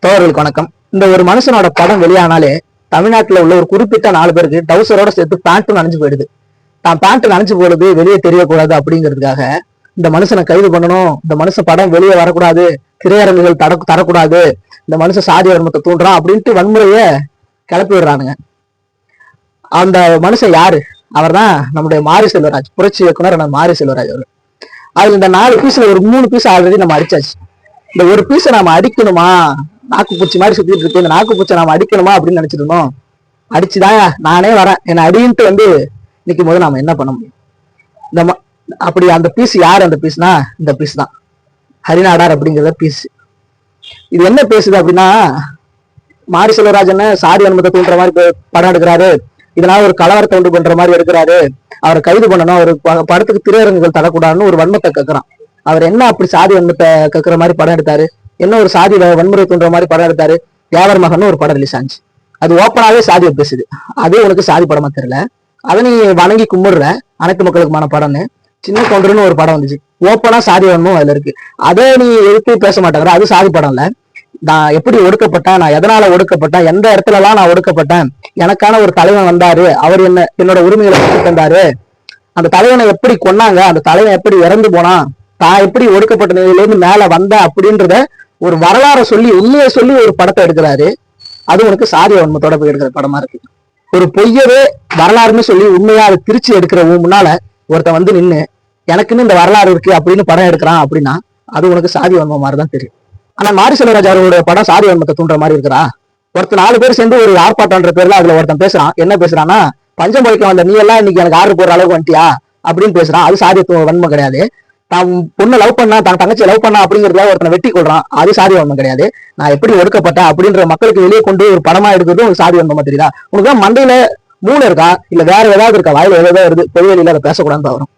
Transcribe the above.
தோழர்களுக்கு வணக்கம். இந்த ஒரு மனுஷனோட படம் வெளியானாலே தமிழ்நாட்டுல உள்ள ஒரு குறிப்பிட்ட 4 பேருக்கு டவுசரோட சேர்த்து பேண்ட்டும் நனைஞ்சு போயிடுது. தான் பேண்ட் நனைஞ்சு போடுறது வெளியே தெரியக்கூடாது அப்படிங்கிறதுக்காக இந்த மனுஷனை கைது பண்ணணும், இந்த மனுஷன் படம் வெளியே வரக்கூடாது, திரையரங்குகள் தரக்கூடாது, இந்த மனுஷன் சாதி வன்மத்தை தூண்டுறான் அப்படின்ட்டு வன்முறைய கிளப்பி விடுறானுங்க. அந்த மனுஷன் யாரு? அவர் தான் நம்முடைய மாரி செல்வராஜ், புரட்சி இயக்குனர் மாரி செல்வராஜ் அவர். அதுல இந்த 4 பீஸ்ல ஒரு 3 பீஸ் ஆல்ரெடி நம்ம அடிச்சாச்சு. இந்த ஒரு பீஸை நாம அடிக்கணுமா, நாக்கு பூச்சி மாதிரி சுத்திட்டு இருக்கு, இந்த நாக்கு பூச்சை நாம அடிக்கணுமா அப்படின்னு நினைச்சிட்டு இருந்தோம். அடிச்சுதான் நானே வரேன், என்னை அடின்ட்டு வந்து நிற்கும் போது நாம என்ன பண்ண முடியும்? இந்த அப்படி அந்த பீஸ் யார்? அந்த பீஸ்னா இந்த பீஸ் தான், ஹரிநாடார் அப்படிங்கிறத பீஸ். இது என்ன பேசுது அப்படின்னா, மாரி செல்வராஜன் சாதி வன்மத்தை தூண்டுற மாதிரி படம் எடுக்கிறாரு, இதனால ஒரு கலவரத்தை உண்டு பண்ற மாதிரி எடுக்கிறாரு, அவரை கைது பண்ணணும், ஒரு படத்துக்கு திரையரங்குகள் தரக்கூடாதுன்னு ஒரு வன்மத்தை கேட்கிறான். அவர் என்ன அப்படி சாதி வன்மத்தை கேட்கிற மாதிரி படம் எடுத்தாரு? என்ன ஒரு சாதி வன்முறை தூண்டுற மாதிரி படம் எடுத்தாரு? தேவர் மகன் ஒரு படம் ரிலீஸ் ஆச்சு, அது ஓப்பனாவே சாதியை பேசுது. அதே உனக்கு சாதி படமா தெரியல, அதை நீ வணங்கி கும்பிடுற, அனைத்து மக்களுக்குமான படம்னு. சின்ன கவுண்டர்னு ஒரு படம் வந்துச்சு, ஓப்பனா சாதி வன்மம் அதுல இருக்கு, அதை நீ எதிர்த்து பேச மாட்டேங்கிற, அது சாதி படம் இல்ல. நான் எப்படி ஒடுக்கப்பட்டேன், நான் எதனால ஒடுக்கப்பட்டேன், எந்த இடத்துல எல்லாம் நான் ஒடுக்கப்பட்டேன், எனக்கான ஒரு தலைவன் வந்தாரு, அவர் என்னோட உரிமைகளை பெற்று தந்தாரு, அந்த தலைவனை எப்படி கொன்னாங்க, அந்த தலைவன் எப்படி இறந்து போனான், தான் எப்படி ஒடுக்கப்பட்ட நிலையிலிருந்து மேல வந்த அப்படின்றத ஒரு வரலாறை சொல்லி உண்மையை சொல்லி ஒரு படத்தை எடுக்கிறாரு. அது உனக்கு சாதி வன்மத்தோட போய் எடுக்கிற படமா இருக்கு. ஒரு பொய்யவே வரலாறுன்னு சொல்லி உண்மையா அதை திருச்சி எடுக்கிற முன்னால ஒருத்தன் வந்து நின்று எனக்குன்னு இந்த வரலாறு இருக்கு அப்படின்னு படம் எடுக்கிறான் அப்படின்னா அது உனக்கு சாதி வன்மம் மாதிரிதான் தெரியும். ஆனா மாரி செல்வராஜ் அவர்களுடைய படம் சாதி வன்மத்தை தூண்டுற மாதிரி இருக்கிறா? ஒருத்தர் 4 பேர் சேர்ந்து ஒரு ஆர்ப்பாட்டம்ன்ற பேர்ல அதுல ஒருத்தன் பேசுறான். என்ன பேசுறான்னா, பஞ்சம் பழிக்க வந்த நீ எல்லாம் இன்னைக்கு எனக்கு ஆர்டர் போடுற அளவுக்கு வந்துட்டியா அப்படின்னு பேசுறான். அது சாதி வன்மம் கிடையாது. தான் பொண்ணை லவ் பண்ணா, தான் தங்கச்சி லவ் பண்ணா அப்படிங்கிறதுல ஒருத்தனை வெட்டி கொள்றான், அது சாதி வன்மம் கிடையாது. நான் எப்படி ஒடுக்கப்பட்டேன் அப்படின்ற மக்களுக்கு வெளியே கொண்டு ஒரு படமா எடுக்கிறது உங்களுக்கு சாதி வன்மமா தெரியுதா? உனக்கு மண்டையில மூளை இருக்கா, இல்ல வேற ஏதாவது இருக்கா? வாயில ஏதாவது வருது, பொதுவெளியில அதை பேசக்கூடாதுன்னு வரும்.